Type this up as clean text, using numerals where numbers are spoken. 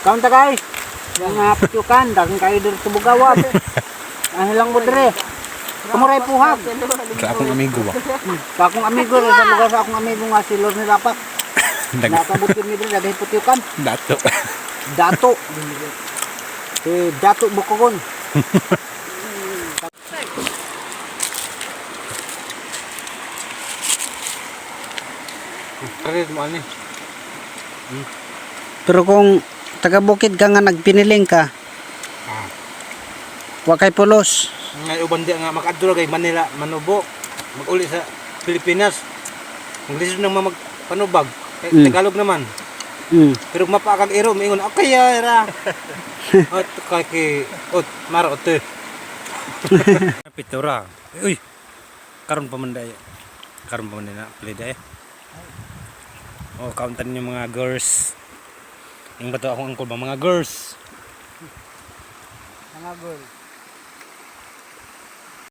Kaunta guys. Yang putyukan dagang kayo diri sa Bugawab. Ano lang mo dire. Kamuray puhag. Sa akong amigo ba? Sa akong amigo sa lugar sa akong amigo nga si Lord ni Lapak. Nakabot yun ni dire dagay putyukan. Dato. Dato. Dato Bukokon. Karit mo ani. Pero kung taga-bukid ka nga nagpiniling ka, wa kay pulos. Ngay uban di nga makadto kay Manila, Manubo. Mag-uli sa Pilipinas. Kung lisod nang magpanubag, Tagalog naman. Pero mapakag iro mingon okay ra. Ot kay maro te. Pitura. Uy. Karon pa man day. Karon pa man na play day. Oh, countan niyo mga girls. Yung bato akong angkol ba mga girls. Mga girl.